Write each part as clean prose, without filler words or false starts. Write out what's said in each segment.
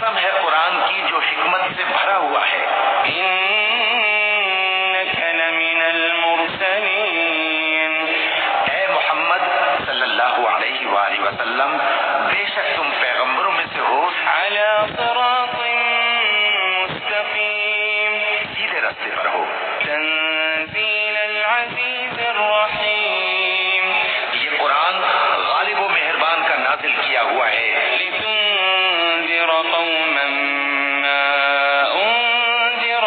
قسم ہے قرآن کی جو حکمت سے بھرا ہوا ہے. إنك لمن المرسلين. اے محمد صلی اللہ علیہ وآلہ وسلم، بے شک تم پیغمبروں میں سے ہو على صراط مستقيم. سیدھے راستے پر ہو. تنزيل العزيز الرحيم. یہ قرآن غالب و مہربان کا نازل کیا ہوا ہے. لتنذر قوما ما أنذر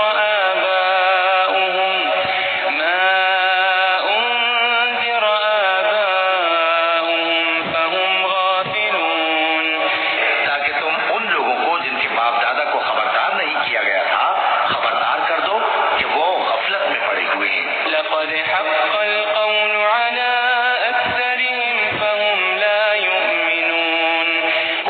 آباؤهم فهم غافلون. تاکہ تم ان لوگوں کو جن کے باپ دادا کو خبردار نہیں کیا گیا تھا خبردار کر دو کہ وہ غفلت میں پڑے ہوئے ہیں. لقد حق القول على أكثرهم فهم لا يؤمنون.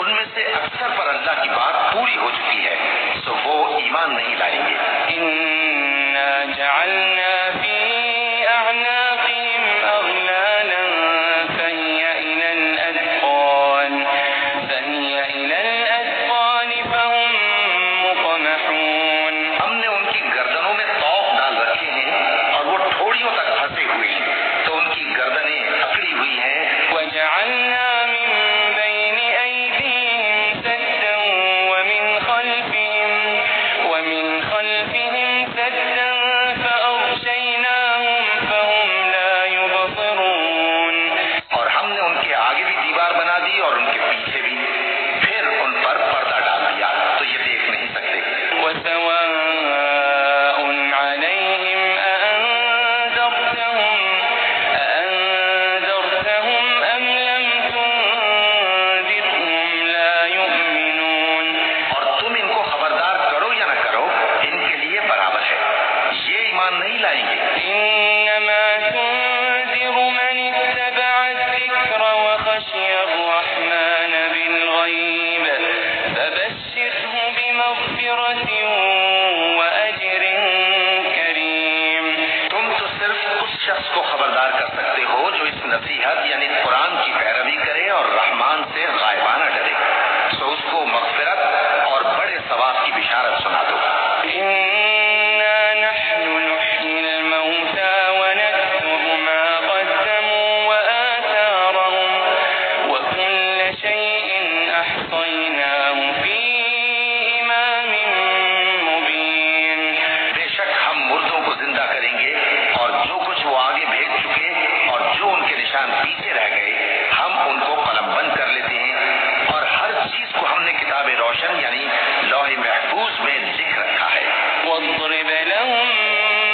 ان میں سے اکثر پر اللہ کی بات پوری ہو چکی ہے سو وہ ایمان نہیں لائیں گے. إنا جعلنا في أعناقهم أغلالا فهي إلى الأذقان فهم مقمحون. ہم نے ان کی گردنوں میں طوق ڈال رکھے ہیں اور وہ ٹھوڑیوں تک پھنسے ہوئے ہیں تو ان کی گردنیں اکڑی ہوئی ہیں. وجعلنا من بين أيديهم سدا ومن خلفهم سدا فأغشيناهم فهم لا يبصرون. اور ہم نے ان کے آگے بھی دیوار بنا دی اور ان کے پیچھے بھی، پھر ان پر پردہ ڈال دیا تو یہ دیکھ نہیں سکتے. وسواء عليهم أأنذرتهم أم لم تنذرهم لا يؤمنون. اور تم ان کو خبردار کرو یا نہ کرو ان کے لیے برابر ہے، یہ ایمان نہیں لائیں گے. إنما تنذر من اتبع الذكر وخشي الرحمن بالغيب فبشره بمغفرة وأجر كريم. تم تو صرف اس شخص کو خبردار کر سکتے ہو جو اس نصیحت یعنی قرآن کی پیروی کرے اور رحمان سے غائبانہ ڈرے، سو اس کو مغفرت اور بڑے ثواب کی بشارت سنا دو. إنا نحن نحيي الموتى ونكتب ما قدموا وآثارهم وكل شيء أحصيناه في إمام مبين. بے شک ہم مردوں کو زندہ کریں گے اور جو کچھ وہ آگے بھیج چکے اور جو ان کے نشان پیچھے رہ گئے ہم ان کو قلم بند کر لیتے ہیں اور ہر چیز کو ہم نے کتاب روشن یعنی لوح محفوظ میں لکھ رکھا ہے. واضرب لهم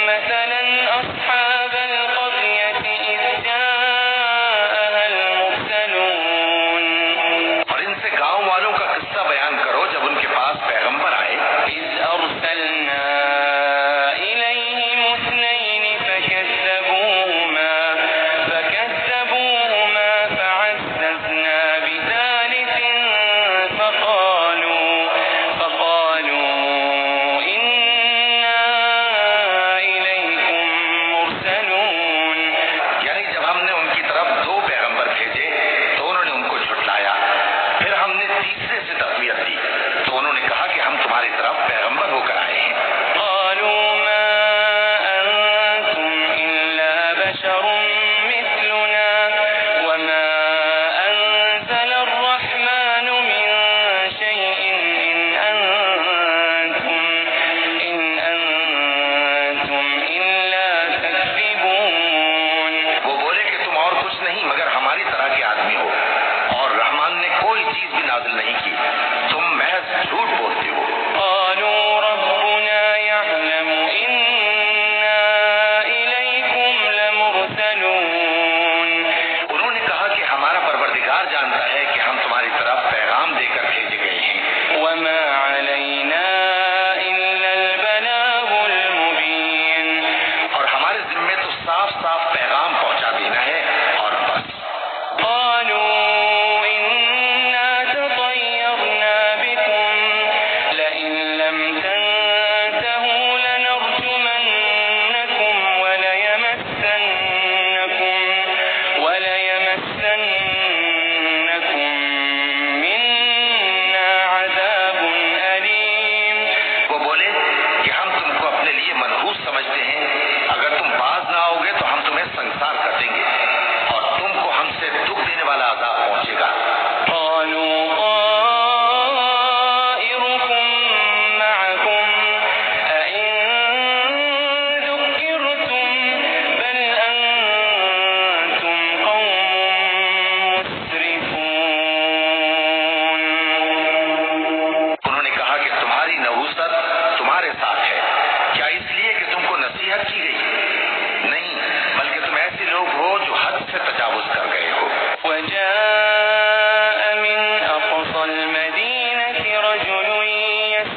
مثلا أصحاب القرية إذ جاءها المرسلون. اور ان سے گاؤں والوں کا قصہ بیان کرو جب ان کے پاس پیغمبر آئے. إذ أرسلنا إليهم اثنين فكذبوهما فعززنا بثالث فقالوا إنا إليكم مرسلون. یعنی جب ہم نے ان کی طرف دو پیغمبر بھیجے تو انہوں نے ان کو جھٹلایا، پھر ہم نے تیسرے سے تقویت دی تو انہوں نے کہا کہ ہم تمہاری طرف پیغمبر ہو کر آئے ہیں. قالوا ما أنتم إلا بشر مثلنا وما أنزل الرحمن من شيء إن أنتم إلا تكذبون. وہ بولے کہ تم اور کچھ نہیں مگر ہماری طرح کے آدمی ہو اور رحمان نے کوئی چیز بھی نازل نہیں کی، تم محض جھوٹ بولتے ہو. قالوا ربنا يعلم إنا إليكم لمرسلون. انہوں نے کہا کہ ہمارا پروردگار جانتا ہے کہ ہم تمہاری طرف پیغام دے کر بھیجے گئے ہیں. وما علينا إلا البلاغ المبين. اور ہمارے ذمے تو صاف صاف پیغام پہنچا دینا ہے اور بس. قالوا إنا تطيرنا بكم لئن لم تنتهوا لنرجمنكم وليمسنكم منا عذاب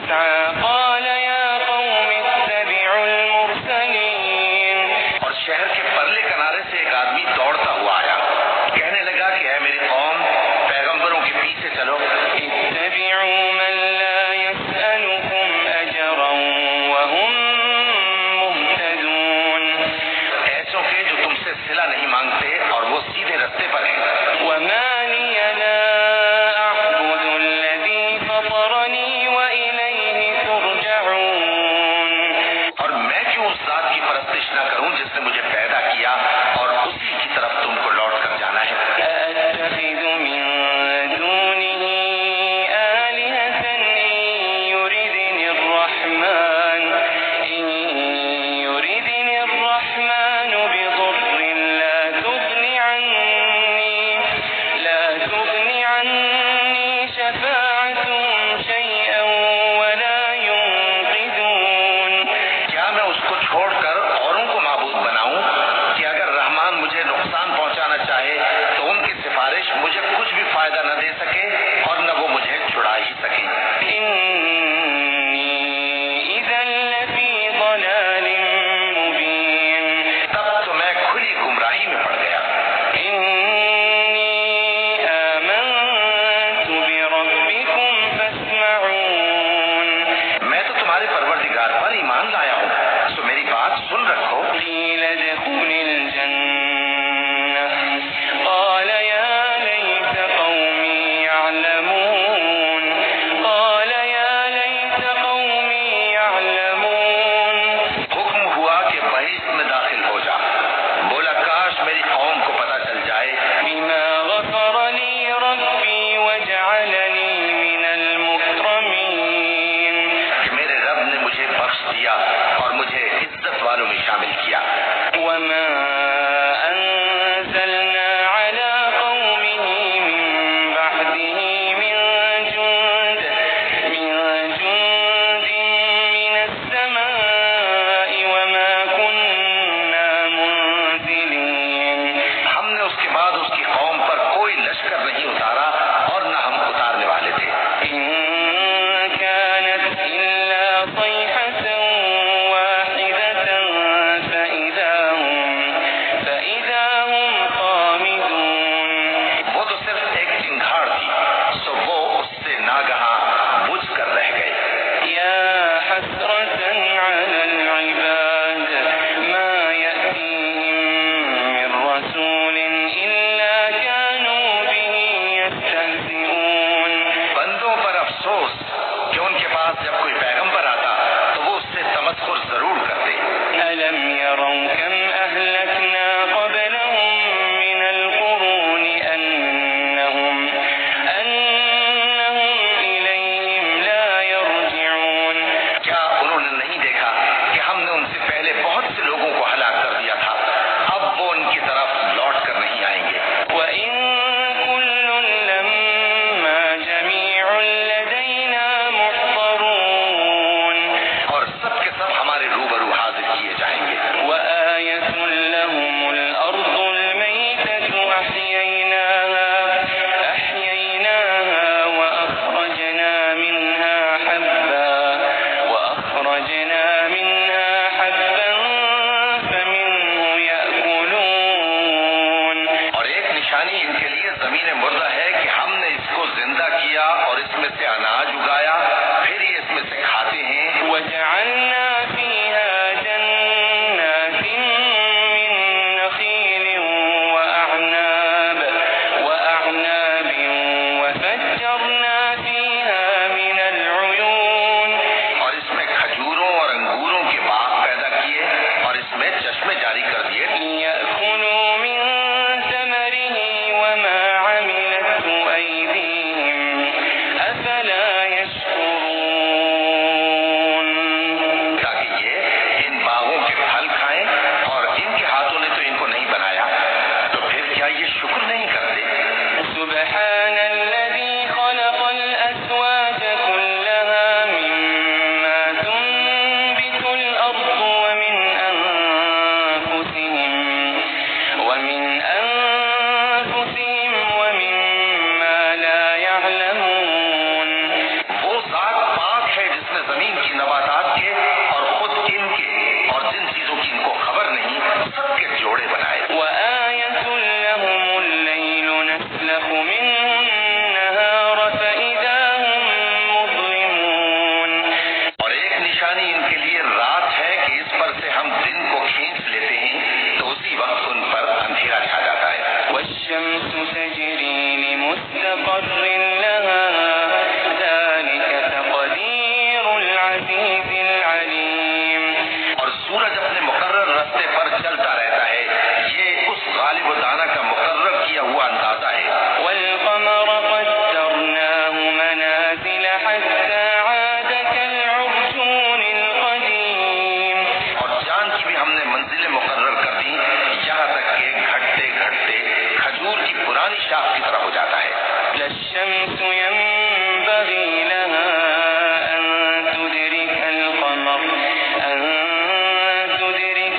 يسعى قال يا قوم اتبعوا المرسلين اور شہر کے پرلے کنارے سے ایک آدمی دوڑتا ہوا آیا، کہنے لگا کہ اے میری قوم، پیغمبروں کے پیچھے چلو، اتبعوا من لا يسألكم أجرا وهم مهتدون ایسوں کے جو تم سے صلہ نہیں مانگتے اور وہ سیدھے رستے پر ہیں۔ وما لي لا أعبد الذي فطرني وإليه ترجعون اور میں کیوں اس ذات کی پرستش نہ کروں جس نے مجھے پیدا کیا اور اسی کی طرف تم کو لوٹ کر جانا ہے۔ أأتخذ من دونه آلهة إن يردني الرحمن بضر لا تغني عني شفاعتهم شيئا ولا ينقذون کیا میں اس کو چھوڑ کر اوروں کو معبود بناؤں کہ اگر رحمان مجھے نقصان پہنچانا چاہے تو ان کی سفارش مجھے کچھ بھی فائدہ نہ دے سکے اور نہ وہ مجھے چھڑا ہی سکیں۔ إني إذا لفي ضلال مبين تب تو میں کھلی گمراہی میں پڑ گیا۔ إني آمنت بربكم فاسمعون میں تو تمہارے پروردگار پر ایمان لایا ہوں، سو میری بات سن رکھو۔ قيل ادخل الجنة قال يا ليت قومي يعلمون حکم ہوا کہ بہشت میں داخل ہو جا، بولا کاش میری قوم کو پتہ چل جائے بما غفر لي ربي وجعلني من المكرمين کہ میرے رب نے مجھے بخش دیا اور مجھے عزت والوں میں شامل کیا۔ وما أنزلنا على قومه من بعده من جند من السماء وما كنا منزلين ہم نے اس کے بعد اس کی قوم پر کوئی لشکر نہیں اتارا اور نہ ہم اتارنے والے تھے۔ إن كانت إلا صيحة واحدة فإذا هم خامدون وہ تو صرف ایک چنگھاڑ تھی، سو وہ اس سے ناگہاں بجھ کر رہ گئے۔ يا حسرة على العباد ما يأتيهم من رسول إلا كانوا به يستهزئون بندوں پر افسوس کہ ان کے پاس جب کوئی پیغمبر آتا تو وہ اس سے تمسخر ضرور کرتے۔ ألم يروا كم أهلكنا قبلهم من القرون أنهم إليهم لا يرجعون کیا انہوں نے نہیں دیکھا کہ ہم نے ان سے پہلے بہت سے لوگوں کو ہلاک کر دیا تھا، اب وہ ان کی طرف لوٹ کر نہیں آئیں گے۔ وإن كل لما جميع لدينا محضرون مستقر لها ذلك تقدير العزيز العليم اور سورج اپنے مقرر راستے پر چلتا رہتا ہے، یہ اس غالب و دانا کا مقرر کیا ہوا اندازہ ہے۔ والقمر قدرناه منازل حتى عاد كالعرجون القديم اور چاند کی بھی ہم نے منزلیں مقرر کر دی، یہاں تک کہ گھٹتے گھٹتے کھجور کی پرانی شاخ کی طرح ہو جاتا ہے۔ لا الشمس ينبغي لها أن تدرك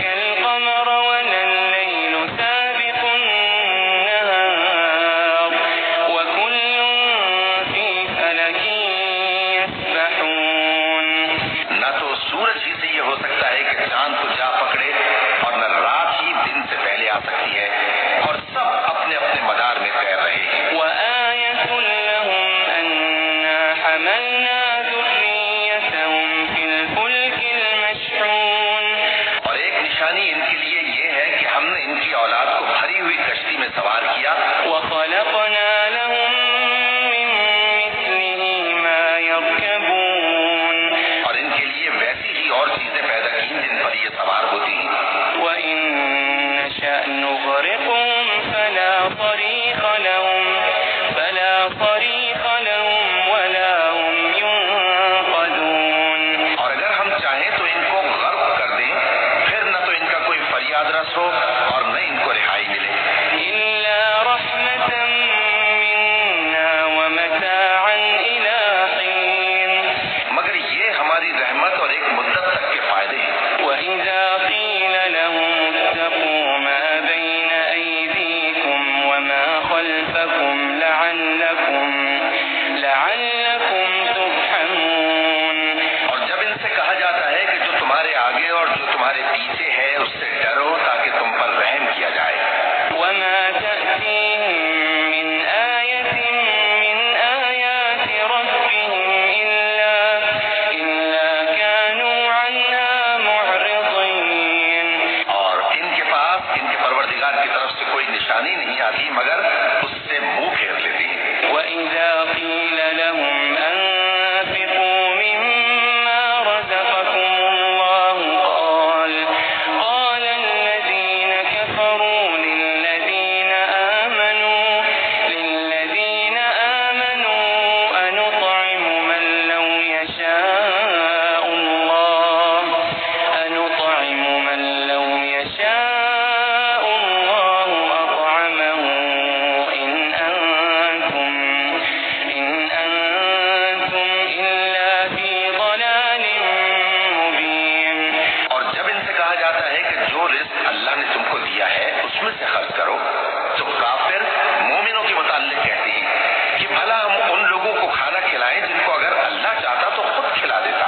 القمر ولا الليل سابق النهار وكل في فلك يسبحون نہ تو سورج ہی سے یہ ہو سکتا ہے کہ چاند کو جا پکڑے، اور نہ رات ہی دن سے پہلے آ سکتی ہے، اور سب اپنے اپنے مدار میں تیر رہے ہیں۔ وآية لهم أنا حملنا ذريتهم في الفلك المشحون اور ایک نشانی ان کے لیے یہ ہے کہ ہم نے ان کی اولاد کو بھری ہوئی کشتی میں سوار کیا، وخلقنا لهم من مثله ما يركبون اور ان کے لیے ویسی ہی اور چیزیں پیدا کی جن پر یہ سوار ہوتی ہیں۔ وإن نشأ نغرقهم فلا صريخ لهم ولا هم ينقذون اور اگر ہم چاہیں تو ان کو غرق کر دیں، پھر نہ تو ان کا کوئی فریاد رس ہو اور نہ ان کو رہائی ملے، إلا رحمة منا ومتاعا إلى حين مگر یہ ہماری رحمت اور ایک مدت تک کے فائدے ہیں۔ وإذا قيل لهم اتقوا ما بين أيديكم وما خلفكم لعلكم ترحمون اور جب ان سے کہا جاتا ہے کہ جو تمہارے آگے اور جو تمہارے پیچھے ہے اس سے ڈرو تاکہ تم پر رحم کیا جائے۔ وما تأتيهم من آية من آيات ربهم إلا كانوا عنها معرضين اور ان کے پاس ان کے پروردگار کی طرف سے کوئی نشانی نہیں آتی مگر اس سے منہ پھیر لیتی ہیں۔ وإذا قيل لهم أنفقوا مما رزقكم الله قال الذين كفروا للذين آمنوا أنطعم من لو يشاء الله أطعمه إن أنتم إلا في ضلال مبين اور جب ان سے کہا جاتا ہے کہ جو رزق اللہ نے تم کو دیا ہے اس میں سے خرچ کرو، تو کافر مومنوں کے متعلق کہتے ہیں کہ بھلا ہم ان لوگوں کو کھانا کھلائیں جن کو اگر اللہ چاہتا تو خود کھلا دیتا،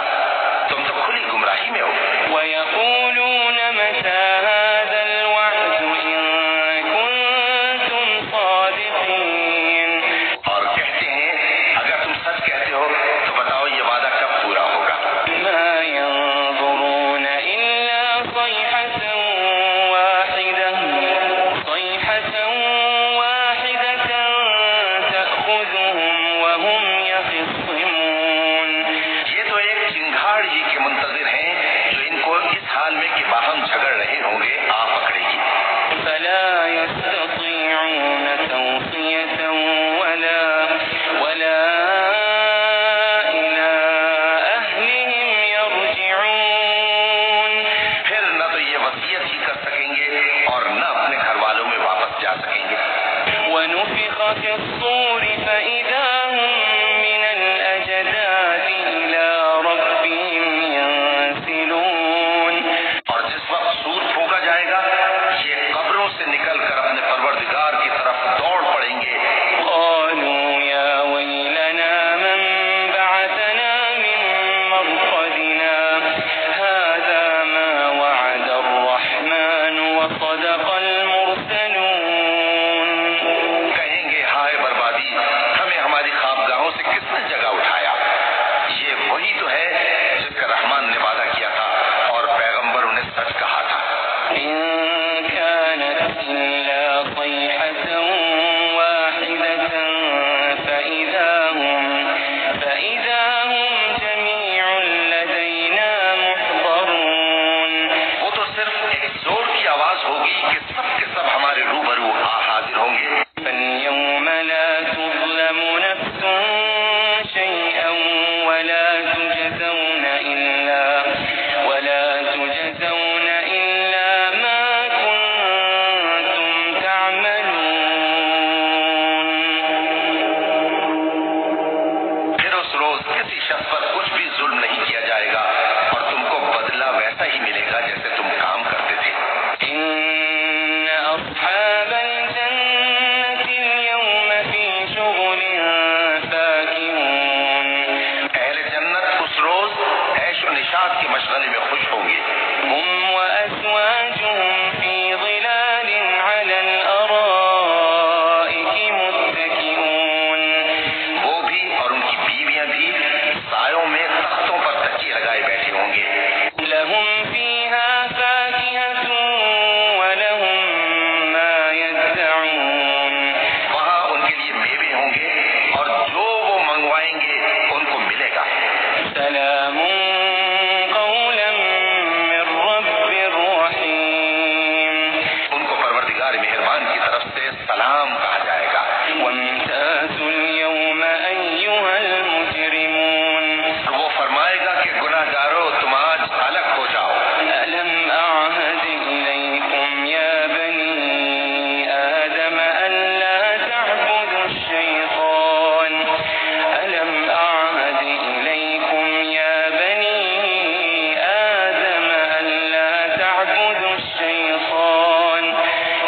تم تو کھلی گمراہی میں ہو۔ ويقولون متى هذا الوعد إن كنتم صادقين اور کہتے ہیں اگر تم سچ کہتے ہو تو بتاؤ یہ وعدہ کب پورا ہوگا۔ ما ينظرون إلا صيحة واحدة تأخذهم وهم يخصمون یہ تو ایک چنگھاڑ ہی کے منتظر ہیں جو ان کو اس حال میں کہ باہم جھگڑ رہے ہوں گے آ پکڑے گی۔ فلا يستطيعون توصية ولا إلى أهلهم يرجعون پھر نہ تو یہ وصیت ہی کر سکیں گے اور نہ اپنے گھر والوں میں واپس جا سکیں گے۔ ونفخ في الصور فإذا هم من الأجداث إلى ربهم ينسلون اور جس وقت سور پھونکا جائے گا یہ قبروں سے نکل کر اپنے پروردگار کی طرف دوڑ پڑیں گے۔ قالوا يا ويلنا من بعثنا من مرقدنا هذا ما وعد الرحمن وصدق المرسلون کہیں گے ہائے بربادی، ہمیں ہماری تجزون إلا ما كنتم تعملون. پھر اس روز کسی شخص پر کچھ بھی ظلم نہیں کیا جائے گا اور تم کو بدلہ ویسا ہی ملے گا جیسے تم کام کرتے تھے. إن أصحاب الجنة اليوم في شغل فاكهون. اہل جنت اس روز عیش و نشاط کے مشغلے میں خوش ہوں گے. هم وأزواجهم في ظلال على الأرائك متكئون. وہ بھی اور ان کی بیویاں بھی سایوں میں تختوں پر تکیے لگائے بیٹھے ہوں گے. لهم فيها فاكهة ولهم ما يدعون. وہاں ان کے لیے میوے ہوں گے اور جو وہ منگوائیں گے ان کو ملے گا. سلام قولا من رب رحيم. ان کو پروردگار مہربان کی طرف سے سلام کہا جائے گا. وامتازوا اليوم أيها المجرمون. وہ فرمائے گا کہ گناہ گارو تم آج الگ ہو جاؤ. ألم أعهد إليكم يا بني آدم ألا تعبدوا الشيطان. ألم أعهد إليكم يا بني آدم ألا تعبدوا الشيطان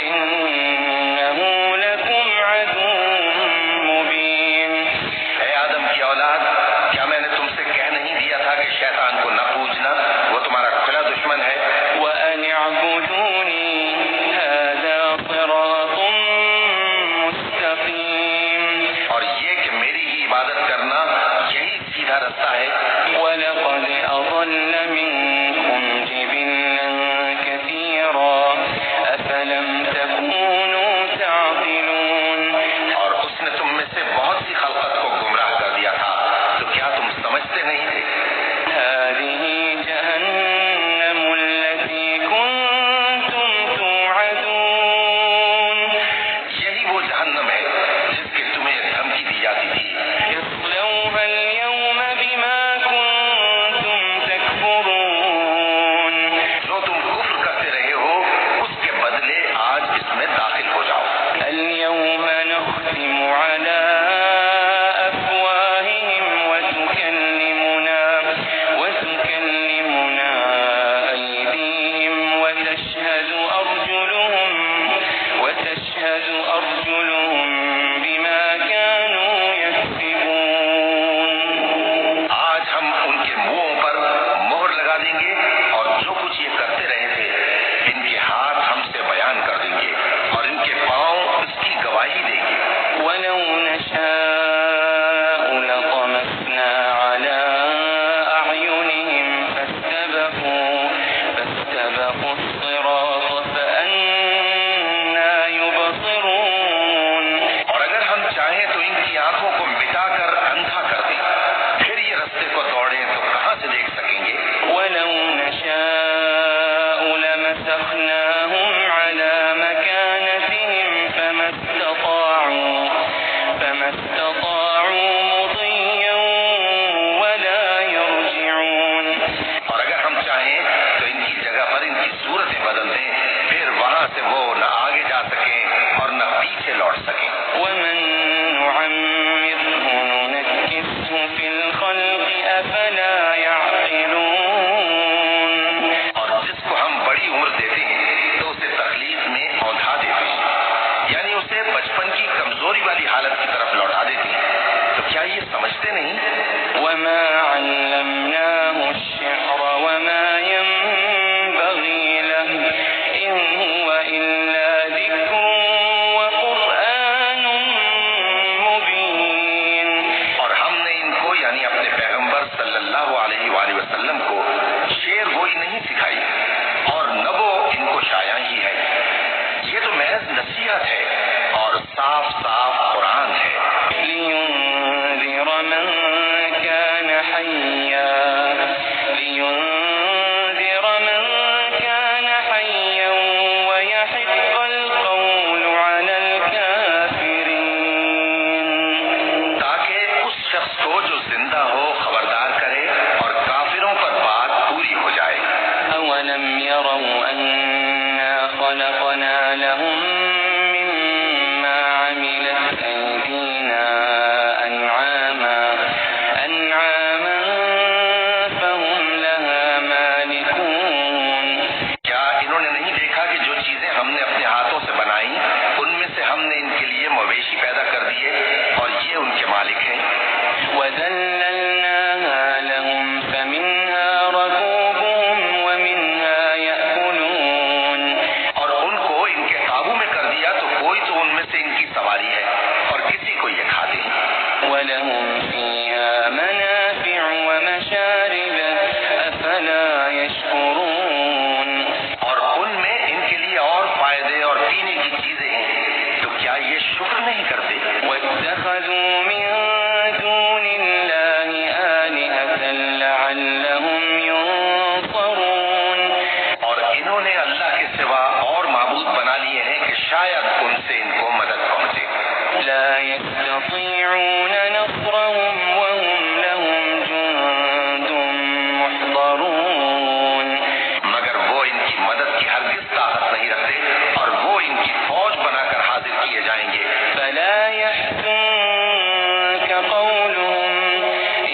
إنه لكم عدو مبين. اے آدم کی اولاد، کیا میں نے تم سے کہہ نہیں دیا تھا کہ شیطان کو نہ پوجنا، وہ تمہارا کھلا دشمن ہے. وأن اعبدوني هذا صراط مستقيم. اور یہ کہ میری ہی عبادت کرنا یہی سیدھا رستہ ہے. ولقد أضل منكم جبلا كثيرا أفلم تكونوا تعقلون. اور اس نے تم میں سے بہت سی خلقت کو گمراہ کر دیا تھا، تو کیا تم سمجھتے نہیں تھے؟ هذه جهنم التي كنتم توعدون. یہی وہ جہنم ہے جس کی تمہیں دھمکی دی جاتی تھی. اصلوها اليوم بما كنتم تكفرون. جو تم کفر کرتے رہے ہو اس کے بدلے آج اس میں داخل ہو جاؤ. اليوم نختم على أفواههم وتكلمنا أيديهم وتشهد أرجلهم بما كانوا يكسبون. آج ہم ان کے منہوں پر مہر لگا دیں گے اور جو کچھ یہ کرتے رہے تھے ان کے ہاتھ ہم سے بیان کر دیں گے اور ان کے پاؤں اس کی گواہی دیں گے. ولو نشاء لطمسنا على أعينهم فاستبقوا الصراط فأنا يبصرون. اور اگر ہم چاہیں تو ان کی آنکھوں کو مٹا کر اندھا کر دیں، پھر یہ رستے کو دوڑیں تو کہاں سے دیکھ سکیں گے. ولو نشاء لمسخناهم على مكانتهم فما استطاعوا مضيا ولا يرجعون. اور اگر ہم چاہیں تو ان کی جگہ پر ان کی صورتیں بدل دیں، پھر وہاں سے وہ نہ آگے جا سکیں اور نہ پیچھے لوٹ سکیں. ومن نعمره ننكسه في الخلق أفلا يعقلون. اور جس کو ہم بڑی عمر دیتے ہیں تو اسے تخلیق میں اوندھا دیتے ہیں، یعنی اسے بچپن کی کمزوری والی حالت کی طرف لوٹا دیتے ہیں. تو کیا یہ سمجھتے نہیں؟ وما علمناه الشعر وما ينبغي له إن هو إلا ذكر وقرآن مبين. اور ہم نے ان کو یعنی اپنے پیغمبر صلی اللہ علیہ وآلہ وسلم کو شعر گوئی نہیں سکھائی اور نہ وہ ان کو شاعر ہی ہے. یہ تو محض نصیحت ہے اور صاف صاف قرآن ہے. لينذر من كان حيا ويحق القول على الكافرين. تاکہ اس شخص کو جو زندہ ہو خبردار کرے لعلهم ينصرون اور انہوں نے اللہ کے سوا اور معبود بنا لیے ہیں کہ شاید ان سے ان کو مدد پہنچے. لا يستطيعون نصرهم وهم لهم جند محضرون مگر وہ ان کی مدد کی ہرگز طاقت نہیں رکھتے اور وہ ان کی فوج بنا کر حاضر کیے جائیں گے. فلا يحزنك قولهم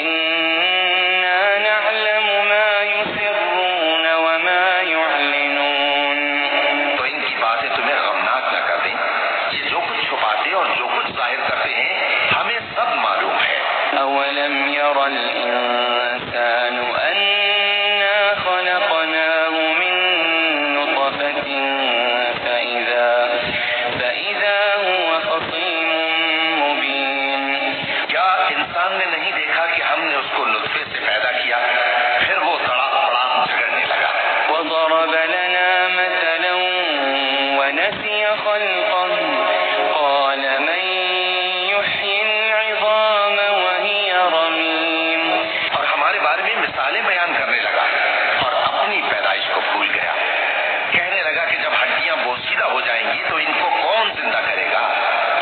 إنا نعلم ما يسرون وما يعلنون تو ان کی باتیں تمہیں غمناک نہ کر دیں. یہ جو کچھ چھپاتے اور جو کچھ ظاہر کرتے ہیں ہمیں سب معلوم ہے. أولم ير الإنسان أنا خلقناه من نطفة فإذا هو خصيم مبين کیا انسان نے نہیں دیکھا کہ ہم نے اس کو نطفے سے پیدا کیا پھر وہ تڑاک پڑاک جھگڑنے لگا. وضرب لنا مثلا ونسي خلقه قال من يحيي العظام وهي رميم اور ہمارے بارے میں مثالیں بیان کرنے لگا اور اپنی پیدائش کو بھول گیا. کہنے لگا کہ جب ہڈیاں بوسیدہ ہو جائیں گی تو ان کو کون زندہ کرے گا؟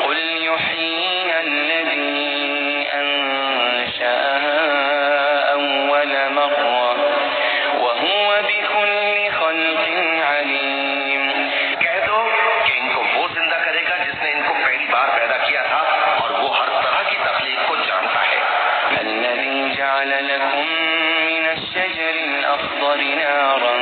قل يحييها الذي أنشأها أول مرة وهو بكل خلق عليم کہہ دو کہ ان کو وہ زندہ کرے گا جس نے ان کو پہلی بار پیدا کیا تھا اور وہ ہر طرح کی تخلیق کو جانتا ہے. الذي جعل لكم من الشجر الأخضر نارا